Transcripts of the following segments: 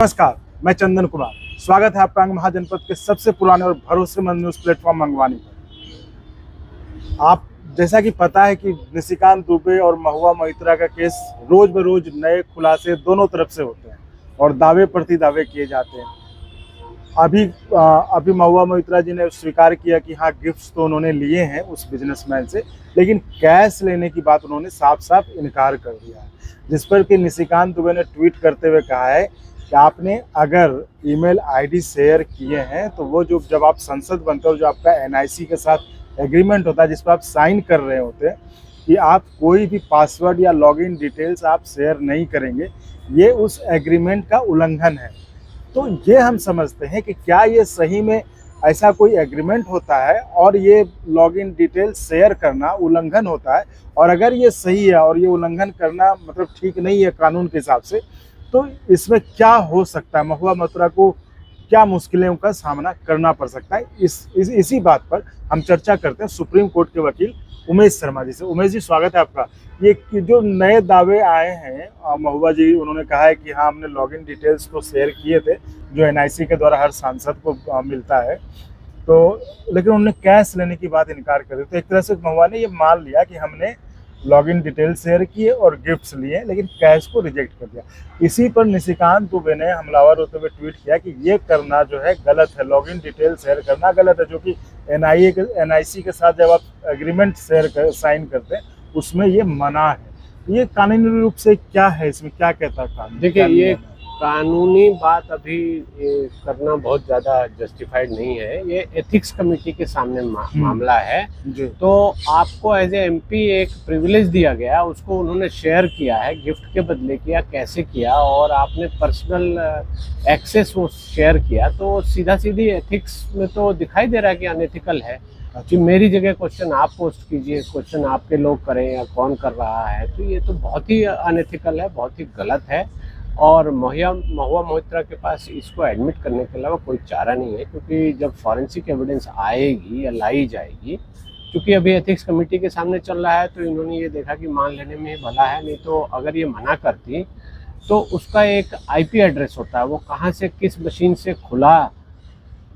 नमस्कार, मैं चंदन कुमार। स्वागत है आपका अंग महाजनपद के सबसे पुराने और भरोसेमंद न्यूज प्लेटफॉर्म मंगवानी पर। आप जैसा कि पता है कि निशिकांत दुबे और महुआ मोइत्रा का केस रोज बरोज नए खुलासे दोनों तरफ से होते हैं और दावे प्रति दावे किए जाते हैं। अभी महुआ मोइत्रा जी ने स्वीकार किया कि हाँ, गिफ्ट्स तो उन्होंने लिए हैं उस बिजनेसमैन से, लेकिन कैश लेने की बात उन्होंने साफ साफ इनकार कर दिया है। जिस पर कि निशिकांत दुबे ने ट्वीट करते हुए कहा है कि आपने अगर ईमेल आईडी शेयर किए हैं तो वो जो जब आप संसद बनते हो, जो आपका एनआईसी के साथ एग्रीमेंट होता है जिस पर आप साइन कर रहे होते हैं कि आप कोई भी पासवर्ड या लॉगिन डिटेल्स आप शेयर नहीं करेंगे, ये उस एग्रीमेंट का उल्लंघन है। तो ये हम समझते हैं कि क्या ये सही में ऐसा कोई एग्रीमेंट होता है और ये लॉगिन डिटेल्स शेयर करना उल्लंघन होता है, और अगर ये सही है और ये उल्लंघन करना मतलब ठीक नहीं है कानून के हिसाब से, तो इसमें क्या हो सकता है, महुआ मोइत्रा को क्या मुश्किलों का सामना करना पड़ सकता है। इसी बात पर हम चर्चा करते हैं सुप्रीम कोर्ट के वकील उमेश शर्मा जी से। उमेश जी, स्वागत है आपका। ये जो नए दावे आए हैं महुआ जी, उन्होंने कहा है कि हाँ, हमने लॉगिन डिटेल्स तो शेयर किए थे जो एनआईसी के द्वारा हर सांसद को मिलता है, तो लेकिन उन्होंने कैश लेने की बात इनकार कर दी। तो एक तरह से महुआ ने ये मान लिया कि हमने लॉगिन डिटेल शेयर किए और गिफ्ट्स लिए, लेकिन कैश को रिजेक्ट कर दिया। इसी पर निशिकांत दुबे ने हमलावर होते हुए ट्वीट किया कि ये करना जो है गलत है, लॉगिन डिटेल शेयर करना गलत है, जो कि एनआईसी के साथ जब आप एग्रीमेंट साइन करते हैं उसमें ये मना है। ये कानूनी रूप से क्या है, इसमें क्या कहता है कानून? देखिए, ये कानूनी बात अभी करना बहुत ज़्यादा जस्टिफाइड नहीं है। ये एथिक्स कमेटी के सामने मामला है। तो आपको एज ए एमपी एक प्रिविलेज दिया गया, उसको उन्होंने शेयर किया है, गिफ्ट के बदले किया, कैसे किया, और आपने पर्सनल एक्सेस वो शेयर किया, तो सीधा सीधी एथिक्स में तो दिखाई दे रहा है कि अनएथिकल है। कि मेरी जगह क्वेश्चन आप पोस्ट कीजिए, क्वेश्चन आपके लोग करें या कौन कर रहा है, तो ये तो बहुत ही अनएथिकल है, बहुत ही गलत है। और महुआ मोइत्रा के पास इसको एडमिट करने के अलावा कोई चारा नहीं है, क्योंकि जब फॉरेंसिक एविडेंस आएगी या लाई जाएगी, क्योंकि अभी एथिक्स कमेटी के सामने चल रहा है, तो इन्होंने ये देखा कि मान लेने में ही भला है। नहीं तो अगर ये मना करती तो उसका एक आईपी एड्रेस होता है, वो कहाँ से किस मशीन से खुला,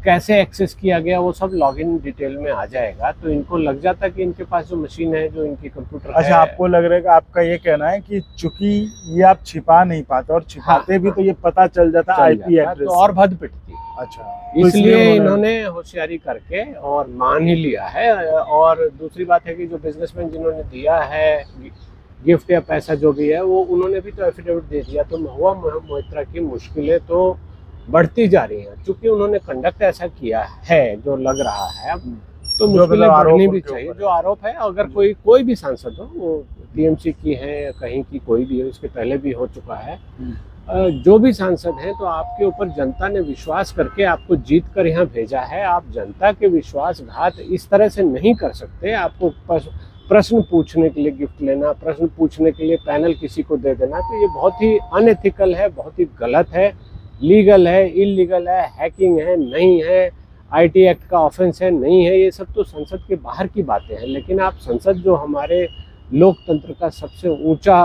कैसे एक्सेस किया गया, वो सब लॉगिन डिटेल में आ जाएगा। तो इनको लग जाता कि इनके पास जो मशीन है, जो इनकी कंप्यूटर है। अच्छा, आपको लग रहा है कि आपका ये कहना है कि चूंकि ये आप छिपा नहीं पाते, और छिपाते भी तो ये पता चल जाता आईपी एड्रेस, तो और भद पिटती। अच्छा, तो इसलिए इन्होंने होशियारी करके और मान ही लिया है। और दूसरी बात है कि जो बिजनेसमैन जिन्होंने दिया है गिफ्ट या पैसा जो भी है, वो उन्होंने भी तो एफिडेविट दे दिया। तो महुआ मोइत्रा की मुश्किलें तो बढ़ती जा रही हैं, क्योंकि उन्होंने कंडक्ट ऐसा किया है जो लग रहा है, तो मुश्किलें बढ़नी भी चाहिए। जो आरोप है, अगर कोई भी सांसद हो, वो टीएमसी की है या कहीं की कोई भी हो, इसके पहले भी हो चुका है, जो भी सांसद हैं, तो आपके ऊपर जनता ने विश्वास करके आपको जीत कर यहाँ भेजा है। आप जनता के विश्वासघात इस तरह से नहीं कर सकते। आपको प्रश्न पूछने के लिए गिफ्ट लेना, प्रश्न पूछने के लिए पैनल किसी को दे देना, तो ये बहुत ही अनएथिकल है, बहुत ही गलत है। लीगल है, इलीगल है, हैकिंग है, नहीं है, आईटी एक्ट का ऑफेंस है, नहीं है, ये सब तो संसद के बाहर की बातें हैं। लेकिन आप संसद, जो हमारे लोकतंत्र का सबसे ऊंचा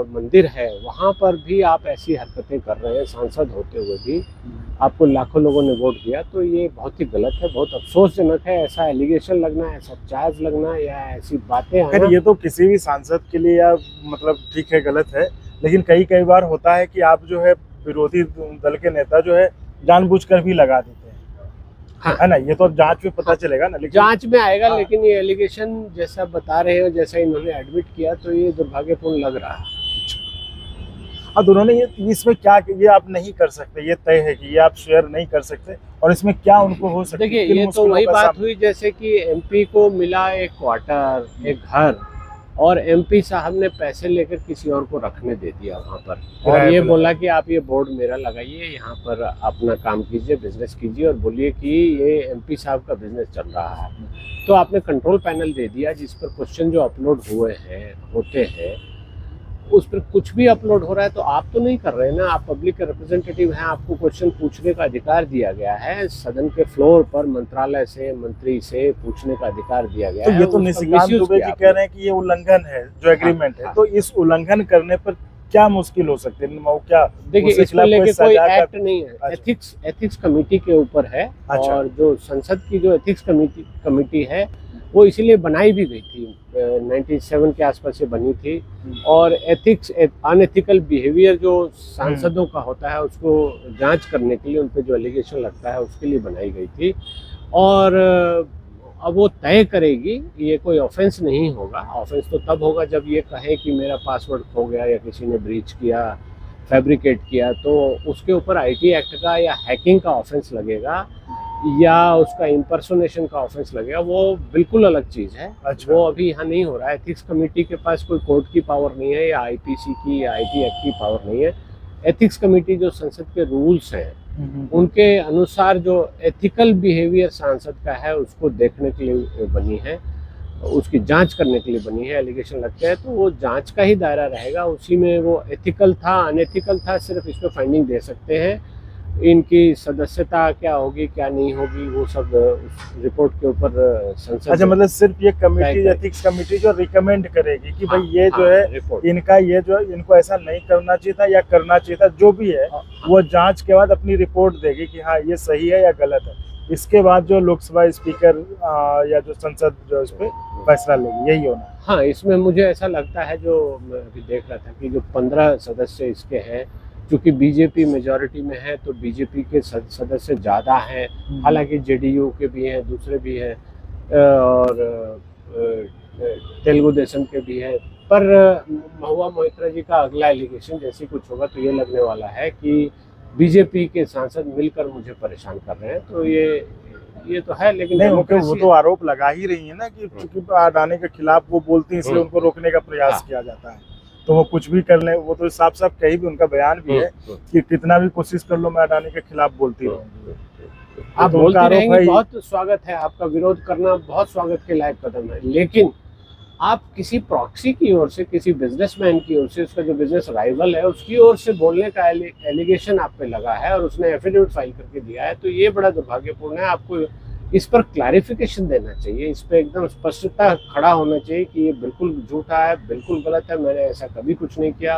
मंदिर है, वहाँ पर भी आप ऐसी हरकतें कर रहे हैं, सांसद होते हुए भी। आपको लाखों लोगों ने वोट दिया, तो ये बहुत ही गलत है, बहुत अफसोसजनक है। ऐसा एलिगेशन लगना, ऐसा चार्ज लगना या ऐसी बातें हैं, ये तो किसी भी सांसद के लिए या मतलब ठीक है, गलत है, लेकिन कई बार होता है कि आप जो है विरोधी दल के नेता जो है जानबूझकर भी लगा देते हैं। हाँ, है ना, ये तो जांच में पता चलेगा ना, लेकिन जांच में आएगा। हाँ, लेकिन ये एलिगेशन जैसा बता रहे हो, जैसा इन्होंने एडमिट किया, तो ये दुर्भाग्यपूर्ण लग रहा है। अब उन्होंने ये इसमें क्या, ये आप नहीं कर सकते, ये तय है कि ये आप शेयर नहीं कर सकते, और इसमें क्या उनको हो सकता है? देखिए, ये तो वही बात हुई जैसे कि एमपी को मिला एक क्वार्टर, एक घर, और एमपी साहब ने पैसे लेकर किसी और को रखने दे दिया वहाँ पर, और ये बोला कि आप ये बोर्ड मेरा लगाइए, यहाँ पर अपना काम कीजिए, बिजनेस कीजिए, और बोलिए कि ये एमपी साहब का बिजनेस चल रहा है। तो आपने कंट्रोल पैनल दे दिया, जिस पर क्वेश्चन जो अपलोड होते हैं, उस पर कुछ भी अपलोड हो रहा है, तो आप तो नहीं कर रहे हैं ना, आप पब्लिक के रिप्रेजेंटेटिव हैं, आपको क्वेश्चन पूछने का अधिकार दिया गया है। सदन के फ्लोर पर मंत्रालय से, मंत्री से पूछने का अधिकार दिया गया है। ये तो निशिकांत दुबे जी कह रहे हैं कि ये उल्लंघन है जो एग्रीमेंट है, तो इस उल्लंघन करने पर क्या मुश्किल हो सकती है? वो क्या देखिए, उसके इसको खिलाफ लेके कोई सजा का- एक्ट नहीं है, अच्छा। एथिक्स कमेटी के ऊपर है। अच्छा। और जो संसद की जो एथिक्स कमेटी है वो इसीलिए बनाई भी गई थी, 97 के आसपास से बनी थी। और एथिक्स, अनएथिकल बिहेवियर जो सांसदों का होता है उसको जांच करने के लिए, उन पे जो एलिगेशन लगता है उसके लिए बनाई गई थी। और अब वो तय करेगी, ये कोई ऑफेंस नहीं होगा। ऑफेंस तो तब होगा जब ये कहे कि मेरा पासवर्ड खो गया या किसी ने ब्रीच किया, फैब्रिकेट किया, तो उसके ऊपर आईटी एक्ट का या हैकिंग का ऑफेंस लगेगा या उसका इम्पर्सोनेशन का ऑफेंस लगेगा। वो बिल्कुल अलग चीज़ है। अच्छा। वो अभी यहाँ नहीं हो रहा है। एथिक्स कमेटी के पास कोई कोर्ट की पावर नहीं है या आईपीसी की या आईटी एक्ट की पावर नहीं है। एथिक्स कमेटी जो संसद के रूल्स हैं उनके अनुसार जो एथिकल बिहेवियर सांसद का है उसको देखने के लिए बनी है, उसकी जांच करने के लिए बनी है। एलिगेशन लगते हैं तो वो जांच का ही दायरा रहेगा, उसी में वो एथिकल था अनएथिकल था सिर्फ इसमें फाइंडिंग दे सकते हैं। इनकी सदस्यता क्या होगी क्या नहीं होगी वो सब उस रिपोर्ट के ऊपर संसद। अच्छा, मतलब सिर्फ ये कमेटी, करेगी। एथिक्स कमेटी जो रिकमेंड करेगी कि हाँ, भाई ये जो है रिपोर्ट। इनका, ये जो है इनको ऐसा नहीं करना चाहिए था या करना चाहिए था, जो भी है वो जांच के बाद अपनी रिपोर्ट देगी कि हाँ ये सही है या गलत है। इसके बाद जो लोकसभा स्पीकर या जो संसद जो इस पे फैसला लेगी, यही होना है। हाँ, इसमें मुझे ऐसा लगता है, जो मैं अभी देख रहा था कि जो 15 सदस्य इसके हैं, क्योंकि बीजेपी मेजॉरिटी में है तो बीजेपी के सदस्य ज़्यादा हैं। हालांकि जेडीयू के भी हैं, दूसरे भी हैं और तेलुगु देशम के भी हैं। पर महुआ मोइत्रा जी का अगला एलिगेशन जैसे कुछ होगा तो ये लगने वाला है कि बीजेपी के सांसद मिलकर मुझे परेशान कर रहे हैं। तो ये तो है, लेकिन नहीं, वो डेमोक्रेसी तो आरोप लगा ही रही है ना कि चूंकि अडानी के खिलाफ वो बोलती है इसलिए उनको रोकने का प्रयास किया जाता है। तो वो कुछ भी कर ले, वो तो साफ साफ कहीं भी उनका बयान भी है कि कितना भी कोशिश कर लो मैं अडानी के खिलाफ बोलती रहूंगी। आप तो बोलते उनका आरोप रहेंगे, है बहुत स्वागत है, आपका विरोध करना बहुत स्वागत के लायक कदम है। लेकिन आप किसी प्रॉक्सी की ओर से, किसी बिजनेसमैन की ओर से, उसका जो बिजनेस राइवल है उसकी ओर से बोलने का एलिगेशन आप पे लगा है और उसने एफिडेविट फाइल करके दिया है, तो ये बड़ा दुर्भाग्यपूर्ण है। आपको इस पर क्लैरिफिकेशन देना चाहिए, इस पर एकदम स्पष्टता खड़ा होना चाहिए कि ये बिल्कुल झूठा है, बिल्कुल गलत है, मैंने ऐसा कभी कुछ नहीं किया।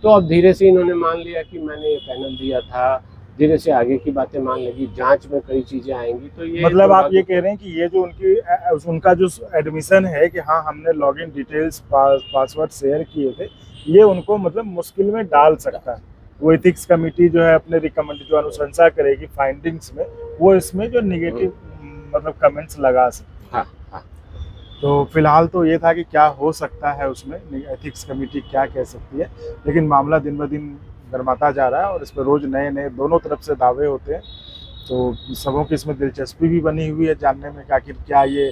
तो अब धीरे से इन्होंने मान लिया कि मैंने ये पैनल दिया था, धीरे से आगे की बातें मान लगी, जांच में कई चीजें आएंगी। तो ये मतलब आप ये कह रहे हैं कि ये जो उनका जो एडमिशन है कि हाँ हमने लॉगिन डिटेल्स पासवर्ड शेयर किए थे, ये उनको मतलब मुश्किल में डाल सकता है। वो एथिक्स कमेटी जो है अपने रिकमेंड जो अनुशंसा करेगी फाइंडिंग्स में, वो इसमें जो निगेटिव मतलब कमेंट्स लगा सकते हैं। हाँ। तो फिलहाल तो ये था कि क्या हो सकता है उसमें, एथिक्स कमेटी क्या कह सकती है, लेकिन मामला दिन ब दिन गर्माता जा रहा है और इस पर रोज नए नए दोनों तरफ से दावे होते हैं। तो सबों की इसमें दिलचस्पी भी बनी हुई है जानने में कि आखिर क्या ये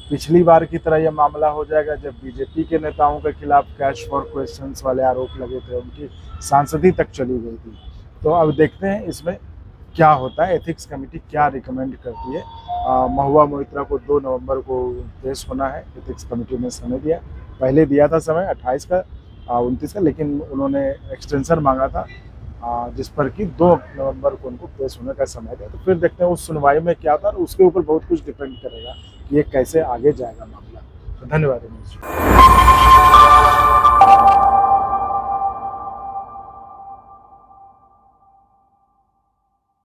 पिछली बार की तरह ये मामला हो जाएगा जब बीजेपी के नेताओं के खिलाफ कैश फॉर क्वेश्चंस वाले आरोप लगे थे, उनकी सांसदी तक चली गई थी। तो अब देखते हैं इसमें क्या होता है, एथिक्स कमेटी क्या रिकमेंड करती है। महुआ मोइत्रा को 2 नवंबर को पेश होना है। एथिक्स कमेटी ने समय दिया, पहले दिया था समय 28 का 29 का, लेकिन उन्होंने एक्सटेंशन मांगा था जिस पर कि 2 नवंबर को उनको पेश होने का समय दिया। तो फिर देखते हैं उस सुनवाई में क्या था और उसके ऊपर बहुत कुछ डिपेंड करेगा कि ये कैसे आगे जाएगा मामला। तो धन्यवाद।